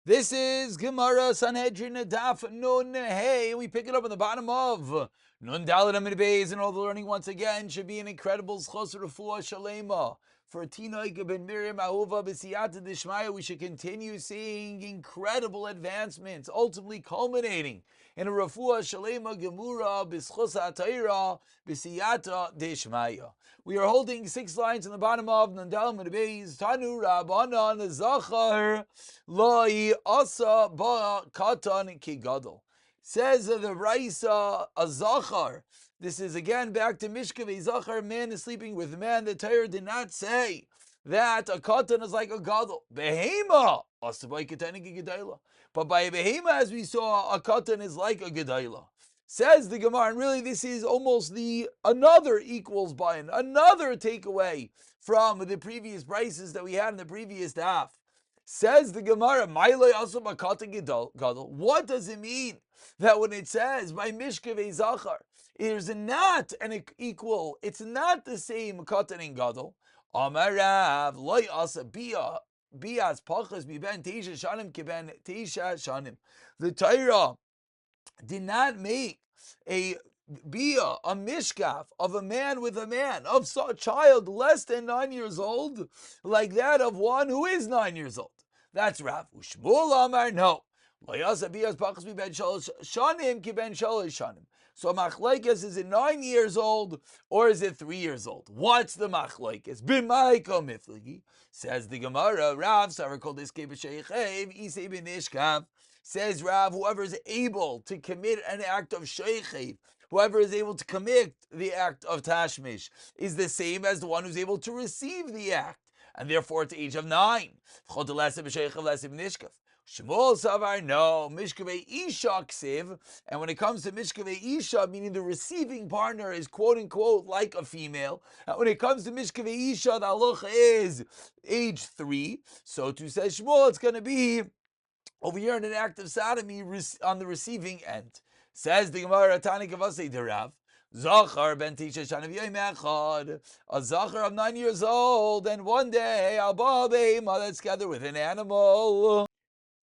This is Gemara Sanhedrin Daf Nun Hey. We pick it up on the bottom of Nun Dalet Amid Beis, and all the learning once again should be an incredible zchus Rafua Shalema. For Tinok ben Miriam Ahuva b'siyata d'shmaya, we should continue seeing incredible advancements, ultimately culminating in a Rafua Shalema Gemura b'schus ha'tayra b'siyata d'shmaya. We are holding 6 lines in the bottom of Nun Dalet Amid Beis. Tanu Rabbanan Zachar Loi Asa Ba Katan Ki Gadol. Says the Raisa a Zachar. This is again back to Mishkav Zachar. Man is sleeping with man. The Torah did not say that a katan is like a gadol. Behema Asa Ba Katan Ki Gadol. But by a behema, as we saw, a katan is like a gadol. Says the Gemara, and really this is almost another equals buy-in, another takeaway from the previous prices that we had in the previous daf. Says the Gemara, what does it mean that when it says by Mishkav Zachar, it is not an equal, it's not the same katan and gadol? Amarav loy asa bias pachas miben teisha shanim kiben teisha shanim. The Torah did not make a mishkaf of a man with a man, of a child less than 9 years old, like that of one who is 9 years old. That's Rav. Ushmuel Amar, no. So machlekes, is it 9 years old or is it 3 years old? What's the machlekes? B'maiko mifligi. Says the Gemara, Rav, Savar called this Sheikhev, Isei b'nishkav. Says Rav, whoever is able to commit an act of sheikhev, whoever is able to commit the act of tashmish, is the same as the one who's able to receive the act, and therefore at the age of 9. Shmuel Savar, no, Mishkavei Isha Ksiv, and when it comes to Mishkavei Isha, meaning the receiving partner is quote unquote like a female, and when it comes to Mishkavei Isha, the halacha is age 3, so to say Shmuel, it's going to be over here in an act of sodomy on the receiving end. Says the Gemara, Tani Kavasei Derav, Zachar ben Tisha Shanav Yom Echad, a Zachar of 9 years old, and one day Alba Behema, that's together with an animal.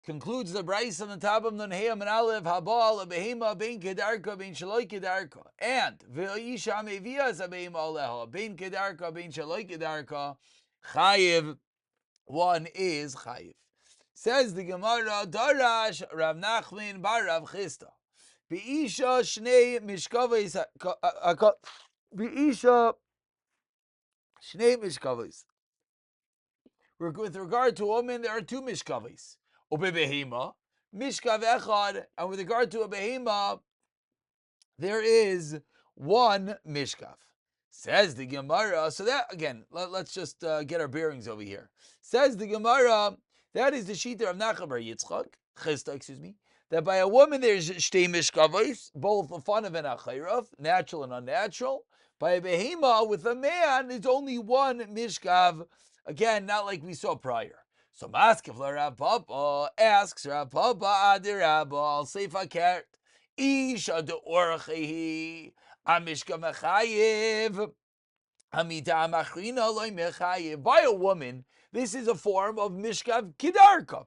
Concludes the Bryce on the top of Nunheim and Aleph, Habal, a Behema, Ben Kedarka, Ben Shaloi Kedarka, and Ve'isha Mevias a Behema Aleha, Ben Kedarka, Ben Shaloi Kedarka, Chayiv, one is Chayiv. Says the Gemara, Darash Rav Nachman bar Rav Chisda, Be'isha Shnei Mishkavos, Be'isha Shnei Mishkavos. With regard to a woman, there are 2 Mishkavos. Ubebehema, Mishkav Echad, and with regard to a behema, there is 1 Mishkav. Says the Gemara, so that, again, let's just get our bearings over here. Says the Gemara, that is the shita of Nachman bar Yitzchak, Chisda, excuse me, that by a woman there's shtei mishkavos, both a fanav and a chayrav, natural and unnatural. By a behema, with a man, it's only 1 mishkav, again, not like we saw prior. So Maskef Rav Papa asks Rav Papa Adirabba al Seifa Kert Isha de Orchehi Amishka Mechayev Amida Machrina Loy Mechayev. By a woman, this is a form of Mishkav Kidarka.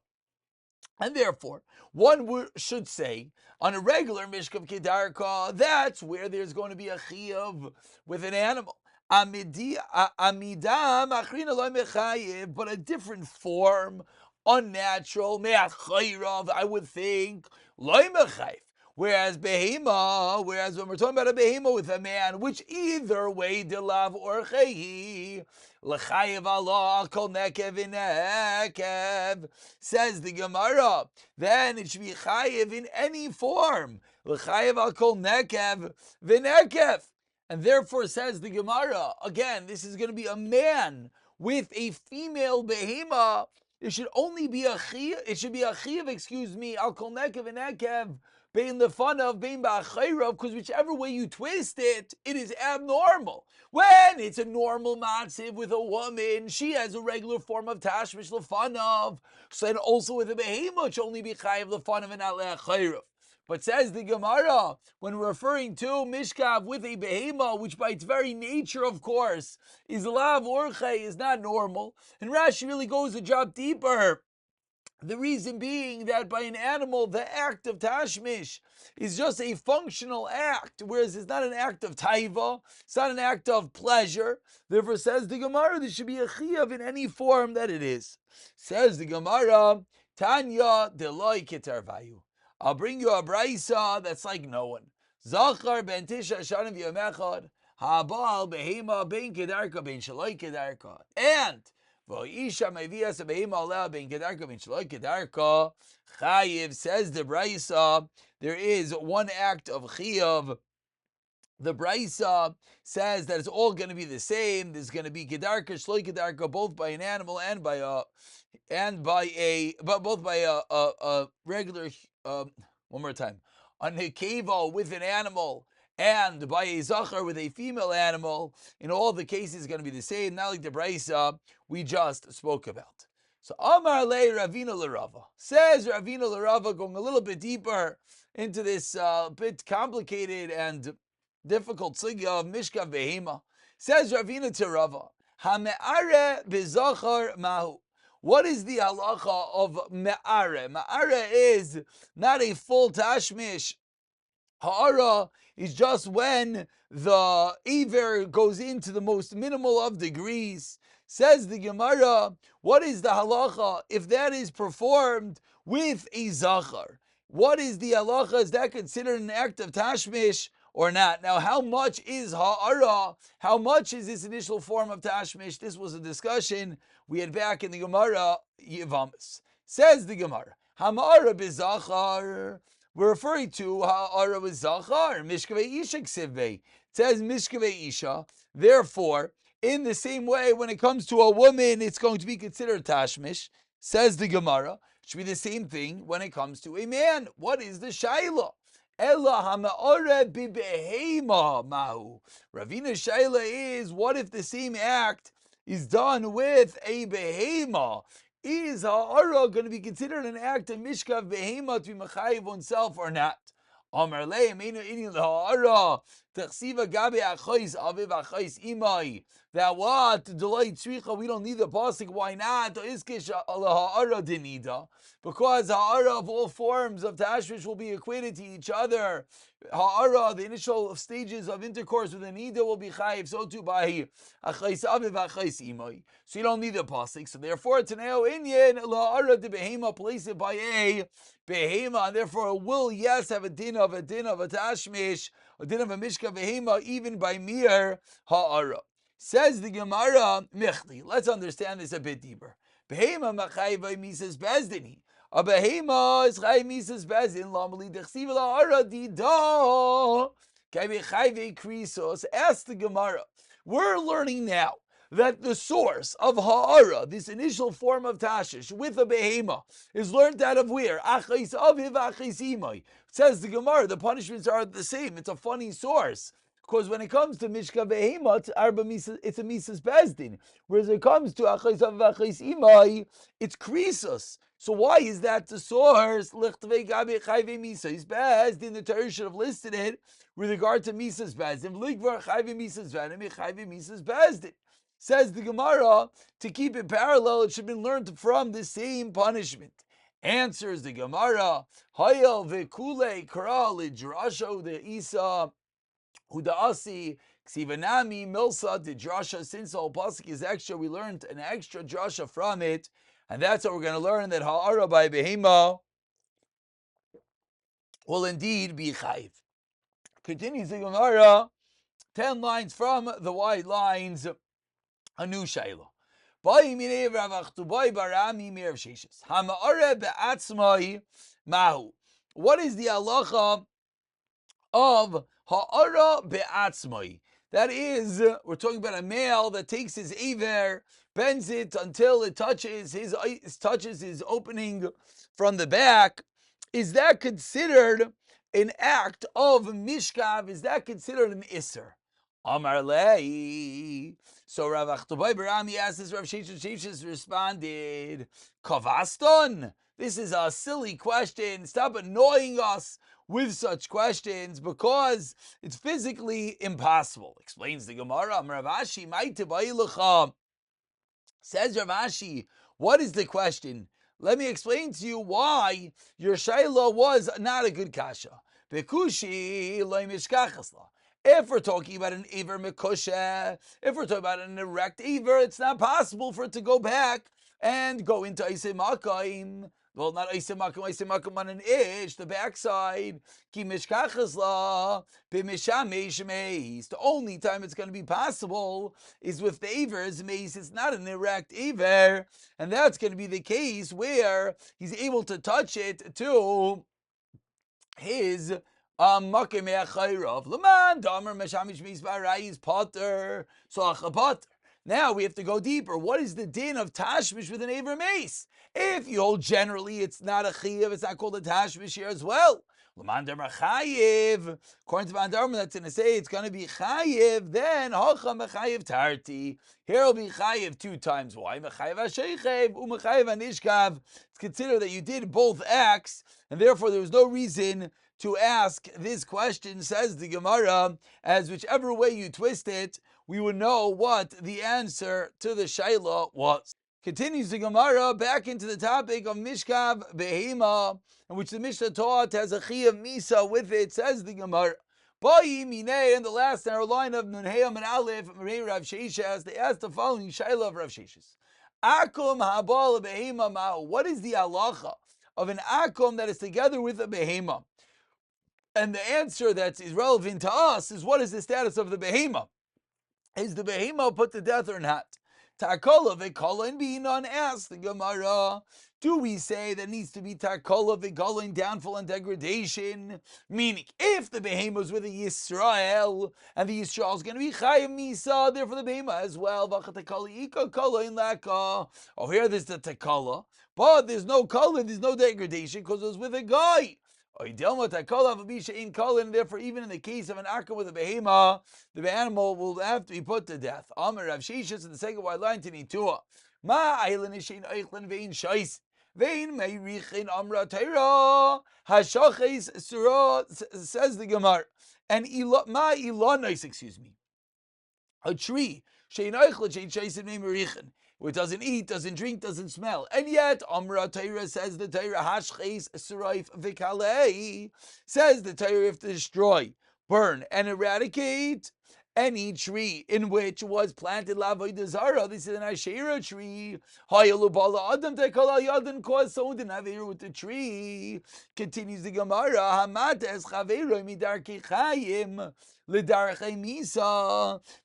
And therefore, one should say, on a regular Mishkav Kidarka, that's where there's going to be a Chiyav with an animal. But a different form, unnatural, I would think, whereas behema, when we're talking about a behema with a man, which either way, delav or chehi, l'chayev Allah kol nekev v'nekev, says the Gemara, then it should be chayev in any form, l'chayev al kol nekev v'nekev. And therefore, says the Gemara, again, this is going to be a man with a female behema. It should only be a chiyav. It should be a chiyav, al kol nekev and nekev, bein lefanav, bein ba'achayrav, because whichever way you twist it, it is abnormal. When it's a normal matziv with a woman, she has a regular form of tashmish lefanav. So then also with a behema, it should only be chayav lefanav and not le'achayrav. But says the Gemara, when referring to Mishkav with a behema, which by its very nature, of course, is lav orche, is not normal, and Rashi really goes a drop deeper. The reason being that by an animal, the act of tashmish is just a functional act, whereas it's not an act of taiva, it's not an act of pleasure. Therefore, says the Gemara, there should be a chiyav in any form that it is. Says the Gemara, Tanya deloi ketarvayu. I'll bring you a brisa that's like no one. Zachar ben tisha shanim yomechad, ha'abal behema ben kedarka ben shaloi kedarka. And Chayiv, says the Brisa, there is one act of Chiyav. The Brisa says that it's all going to be the same. There's going to be Kedarka, Shloi Kedarka, both by an animal and by a regular. One more time, a nekeva with an animal, and by a zachar with a female animal. In all the cases, it's going to be the same. Not like the Brisa we just spoke about. So Amar le Ravina l'Rava, says Ravina l'Rava, going a little bit deeper into this bit complicated and difficult sugya of Mishkav Behema. Says Ravina to Rava, Hame'are bezachar mahu. What is the halacha of me'are? Me'are is not a full tashmish. Ha'ara is just when the aver goes into the most minimal of degrees. Says the Gemara, what is the halacha if that is performed with a zachar? What is the halacha? Is that considered an act of tashmish or not? Now, how much is ha'ara? How much is this initial form of tashmish? This was a discussion we had back in the Gemara Yevamis. Says the Gemara, Hamara bizachar. We're referring to ha'ara with zachar, mishkavei isha ksivvei. It says mishkavei isha. Therefore, in the same way, when it comes to a woman, it's going to be considered tashmish. Says the Gemara, it should be the same thing when it comes to a man. What is the shaila? Ella hama'ore bibehema mahu. Ravina's shaila is, what if the same act is done with a behema? Is ha'ara going to be considered an act of mishkav behema to be mechayiv oneself or not? Amar le meinu inin ha'ara tachsiva gabe achais aviv achais imai. That what delay tzricha, we don't need the pasuk. Why not? Iskish ha'ara dinida, because ha'ara of all forms of tashmish will be equated to each other. Ha'ara, the initial stages of intercourse with a nida will be chayiv. So too by achais aviv achais imai. So you don't need the pasuk. So therefore, taneo inyan ha'ara de behema, place it by a behema, and therefore it will have a din of a tashmish, a din of a mishka behema, even by mir ha'ara. Says the Gemara, Michli. Let's understand this a bit deeper. Behema machayva misas bezdini. A behema is chay misas bezdin. Lamali dechsiva la'ara dida. Kaive chayve krisos. Ask the Gemara. We're learning now that the source of ha'ara, this initial form of tashish with a behema, is learned out of where? Achais aviv achais imai. Says the Gemara, the punishments are the same. It's a funny source. Because when it comes to Mishka Behema, it's a Misas Bezdin. Whereas when it comes to Achais Aviv Achais Imai, it's Krisos. So why is that the source? Lichtve Gabi Chayve Misas Bezdin. The Torah should have listed it with regard to Misas Bezdin. Ligvar Chayve Misas Bezdin, Chayve Misas Bezdin. Says the Gemara, to keep it parallel, it should have been learned from the same punishment. Answers the Gemara, Hayel Vekule Kra Lidrasho the Isa. Hudaasi, Ksivanami, Milsa, the drasha. Since the whole pasuk is extra, we learned an extra drasha from it, and that's what we're going to learn, that ha'ara by behema will indeed be chayiv. Continues the Gemara, 10 lines from the wide lines, a new shayla. What is the halacha of ha'ara be'atzmai? That is, we're talking about a male that takes his aver, bends it until it touches his opening from the back. Is that considered an act of mishkav? Is that considered an isser? Amar lei. So Rav Achtubai Barami asked this. Rav Sheshes responded, Kavaston. This is a silly question. Stop annoying us with such questions because it's physically impossible. Explains the Gemara. Rav Ashi, says Rav Ashi, what is the question? Let me explain to you why your shayla was not a good kasha. Bekushi lo mishkachasla. If we're talking about an Iver Mekusha, if we're talking about an erect Iver, it's not possible for it to go back and go into Isei Makayim. Well, not Isei Makayim on an ish, the backside. Ki Mishkachasla, B'mishamesh meis. The only time it's going to be possible is with the Iver's meis. It's not an erect Iver. And that's going to be the case where he's able to touch it to his makim me'achayrav. Laman damer meshamish misbarayis potter soacha potter. Now we have to go deeper. What is the din of tashmish with an aver mace? If you hold generally, it's not a chiyav. It's not called a tashmish here as well. Laman damer chayiv. According to Mandarma, that's going to say it's going to be chayiv. Then hocha mechayiv tarti. Here will be chayiv 2 times. Why? Mechayiv ha'sheichev u'mechayiv ha'nishkav. It's considered that you did both acts, and therefore there was no reason to ask this question, says the Gemara, as whichever way you twist it, we would know what the answer to the Shaila was. Continues the Gemara back into the topic of Mishkav Behema, in which the Mishnah taught has a Chiyav Misa with it, says the Gemara. Bayi Minei, in the last narrow line of Nunheim and Aleph, Mrei Rav Sheshes, they asked the following Shaila of Rav Sheshes. Akum Habal Behema Ma'u. What is the halacha of an akum that is together with a behema? And the answer that is relevant to us is, what is the status of the behema? Is the behema put to death or not? Takola v'kola and binon, asked the Gemara. Do we say that needs to be takola v'kola in downfall and degradation? Meaning, if the behema is with a Yisrael, and the Yisrael is going to be chayim misa, therefore the behema as well. Oh, here there's the takola, but there's no kola, there's no degradation because it was with a guy. And therefore, even in the case of an akum with a behema, the animal will have to be put to death. Amar Rav Sheshes in the second white line to Nitua. Ma eilen ishin eichlen vein shais vein meirichin amra teira hashaches surah, says the Gemara. And ma ilonis, excuse me, a tree shein eichlen shein shais vein meirichin, which doesn't eat, doesn't drink, doesn't smell. And yet, Amra Torah says the Torah, Hashches Suraif Vikalei, says the Torah, you have to destroy, burn, and eradicate any tree in which was planted Lavodah Zarah. This is an Asherah tree. Hayalubala Adam Tekala Yadin caused someone to have with the tree. Continues the Gemara, Hamates Chaveiro Midarki Chayim.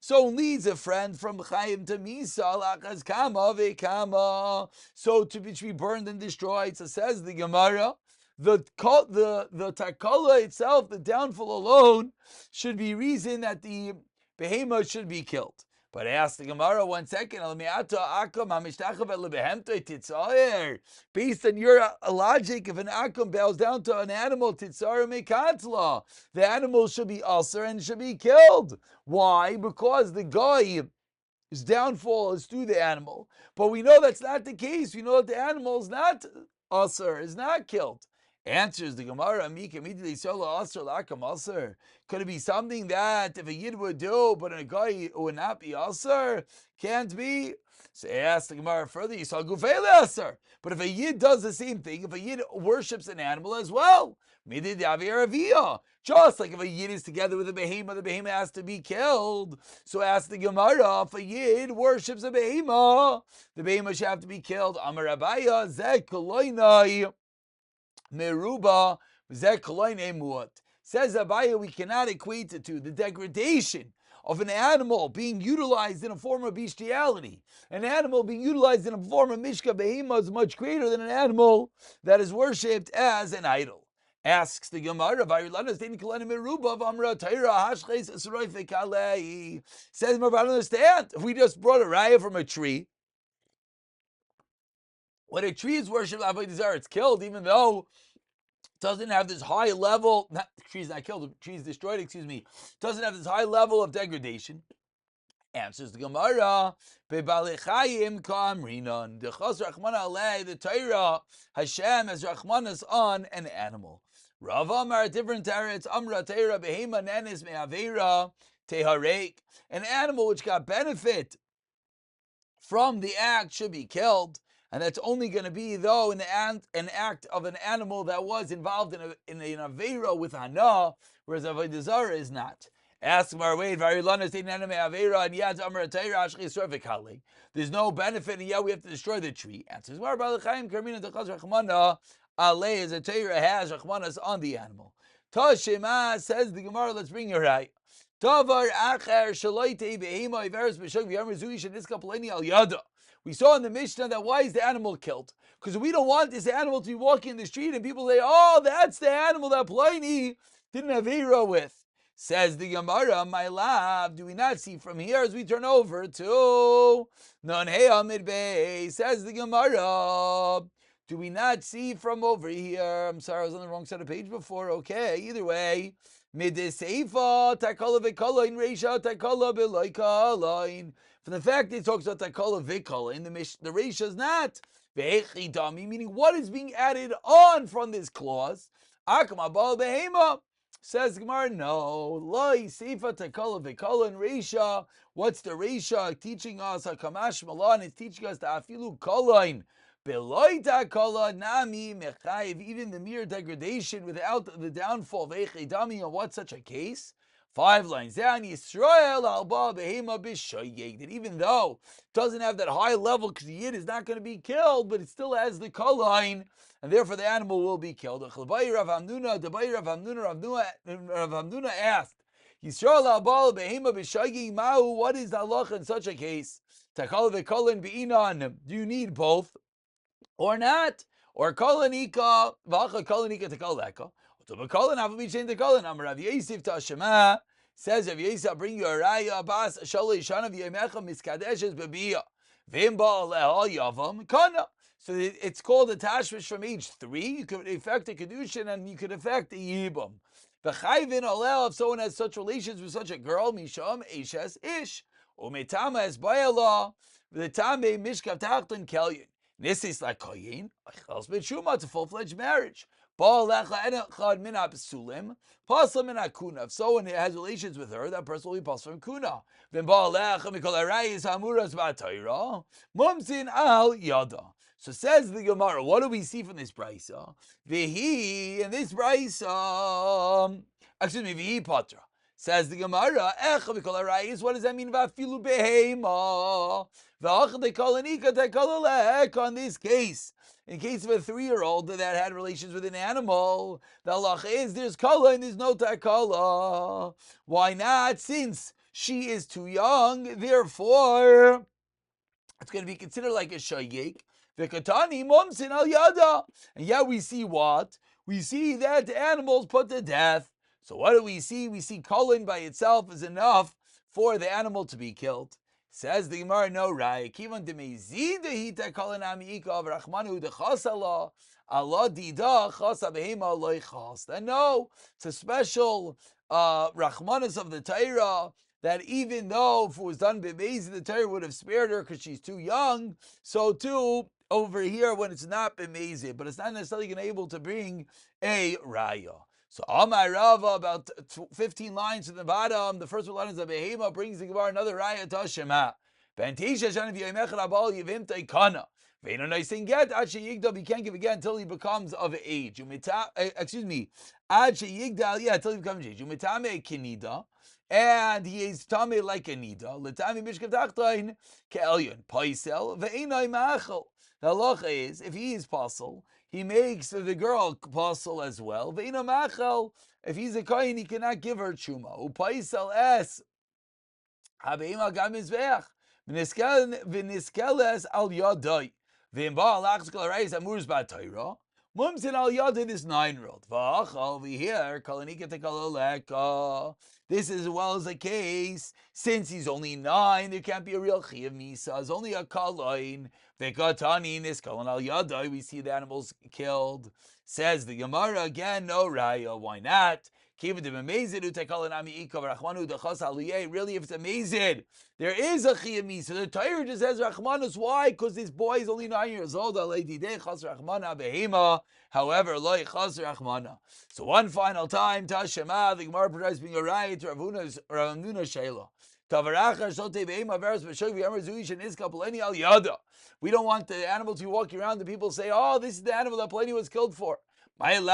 So leads a friend from Chaim to Misa, lachas kama vekama, so to be burned and destroyed. So says the Gemara, the takala itself, the downfall alone, should be reason that the behemoth should be killed. But ask the Gemara 1 second. Based on your logic, if an akum bows down to an animal, the animal should be ulcer and should be killed. Why? Because the guy, his downfall is through the animal. But we know that's not the case. We know that the animal is not ulcer, is not killed. Answers the Gemara, could it be something that if a Yid would do, but a guy would not be Asr? Can't be. So ask the Gemara further, but if a Yid does the same thing, if a Yid worships an animal as well, just like if a Yid is together with the behema has to be killed. So ask the Gemara, if a Yid worships a behema, the behema should have to be killed. Amar Abaya, Zekoloinai. Meruba muat. Says Abaya, we cannot equate it to the degradation of an animal being utilized in a form of bestiality. An animal being utilized in a form of mishka behema is much greater than an animal that is worshipped as an idol. Asks the Gemara, says, I don't understand. If we just brought a raya from a tree, when a tree is worshipped, it's killed, even though it doesn't have this high level, the tree's not killed, the tree's destroyed, doesn't have this high level of degradation. Answers the Gemara, the Torah, Hashem has Rachmanas on an animal. Rav Amar, a different Torah, it's Amra Torah, Behema Nenis Me'avera, Teharek. An animal which got benefit from the act should be killed. And that's only going to be, though, in an act of an animal that was involved in an Aveira with Hana, whereas Avodah Zarah is not. Ask Marwade, and there's no benefit, and yet we have to destroy the tree. Answers Mar Balachayim Karmina Tachaz Rachmana Alei as a Torah has Rachmanas on the animal. Tashema says the Gemara, let's bring your right. Tavar Acher Shaloite Behema Iveres B'Shog V'Yam Rezui Sheniska Pleni Al Yada. We saw in the Mishnah that why is the animal killed? Because we don't want this animal to be walking in the street and people say, oh, that's the animal that Pliny didn't have Hira with. Says the Gemara, my love, do we not see from here as we turn over to Non Heya Midbay? Says the Gemara, do we not see from over here? I'm sorry, I was on the wrong side of the page before. Okay, either way. Mideseifa takala v'kala in reisha takala b'loikalain. From the fact that it talks about takala v'kala in the reisha is not ve'echidami, meaning what is being added on from this clause? Akma bal behema. Says Gemara, no. Loi seifa takala v'kala in reisha. What's the reisha teaching us? Hakamash malan is teaching us the afilu kalain. Beloita kala nami mechayiv, even the mere degradation without the downfall of echidami. On what such a case? 5 lines down, Yisrael alba behema b'shoyeg, that even though it doesn't have that high level, because the yid is not going to be killed, but it still has the kalain, and therefore the animal will be killed. Rav Hamnuna asked, Yisrael alba behema b'shoyeg mahu, what is the halacha in such a case? Takal v'kolin be'inan, do you need both? Or not, or kolanika, vacha kolanika tekoleka, to be kolan have be changed the kolan. Rav Yosef Tashema says, Rav Yosef, bring you a raya bas shalei shana v'yemecha miskadeshes bebiya v'imba le'al yavam kana. So it's called a tashmish from age 3. You could affect a kedushin and you could affect a yibam. V'chayvin alel, if someone has such relations with such a girl, misham eshes ish umetama es bayala v'tame mishkav tachton kelyin. This is like koyin, it's a full-fledged marriage. If someone has relations with her, that person will be passed from kuna. So says the Gemara, what do we see from this brisa? Vihi, in this brisa, vihi patra. Says the Gemara, what does that mean? Vafilu behema. On this case, in case of a 3-year-old that had relations with an animal, the halacha is there's kala and there's no takala. Why not? Since she is too young, therefore it's going to be considered like a shayek. V'katani momsin al yada. And yet we see what? We see that the animals put to death. So what do we see? We see colon by itself is enough for the animal to be killed. Says the Gemara, no right. Kivan demezid hita colon amiika of rachmanu dechasala Allah dida chasa behema loichas. Then no, it's a special rachmanis of the Torah that even though if it was done b'mezid, the Torah would have spared her because she's too young. So too over here when it's not b'mezid, but it's not necessarily going to be able to bring a raya. So Amar Rava, about 15 lines to the bottom, the first line is a behema, brings the Gemara another raya tashema. Bentisha shan v'yemechad abal yivim teikana. Ve'ino noisin get ad sheyigdal, he can't give again until he becomes of age. Ad sheyigdal, until he becomes of age. Umitame kinida, and he is tame like a nida. L'tame mishkav tachtain ke'elyon paisel ve'ino machal. The halacha is if he is pasul, he makes the girl pasul as well. Ve'ino machal, if he's a kohen, he cannot give her chuma. Upaisel es habeima gam mizbeach v'niskeles al yadai v'imba alachs kol reis amurs ba'tayra mumsin al yadai, this 9-year-old v'achal over here kolanika tekaloleka. This is as well as a case since he's only 9, there can't be a real chiyav misa. It's only a kalain. V'katani niskalan al yadai, we see the animals killed. Says the Gemara again, no raya. Why not? Really, if it's amazing, there is a chiyav misa. The Torah just says rachmanus. Why? Because this boy is only 9 years old. However, loy chas rachmana. So one final time, Tashema, the Gemara provides being a right to Rav Hamnuna Sheila. We don't want the animal to be walking around and people say, oh, this is the animal that Pliny was killed for. What is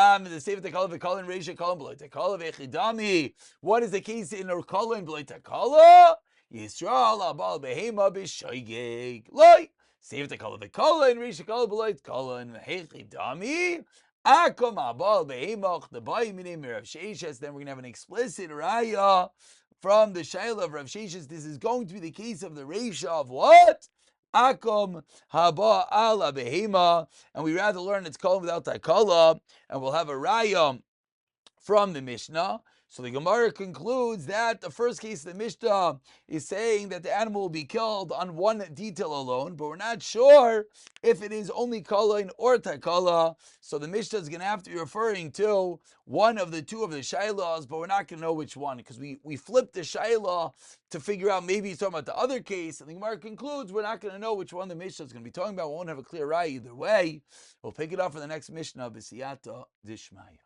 the case in a kala and b'lei takala? Yisrael abal behema b'shoigeg. Loi. Save the kala v'kala and reisha kala b'lei takala and hechidami. Akom abal behemach the bay minim Rav Sheshes. Then we're going to have an explicit raya from the Shaila of Rav Sheshes. This is going to be the case of the reisha of what? Akom haba ala behema, and we rather learn it's called without takala, and we'll have a raya from the Mishnah. So the Gemara concludes that the first case of the Mishnah is saying that the animal will be killed on one detail alone, but we're not sure if it is only kalain or takala. So the Mishnah is going to have to be referring to one of the two of the shailas, but we're not going to know which one because we flipped the shailah to figure out maybe he's talking about the other case. And the Gemara concludes we're not going to know which one the Mishnah is going to be talking about. We won't have a clear raya either way. We'll pick it up for the next Mishnah, B'siyata Dishmaya.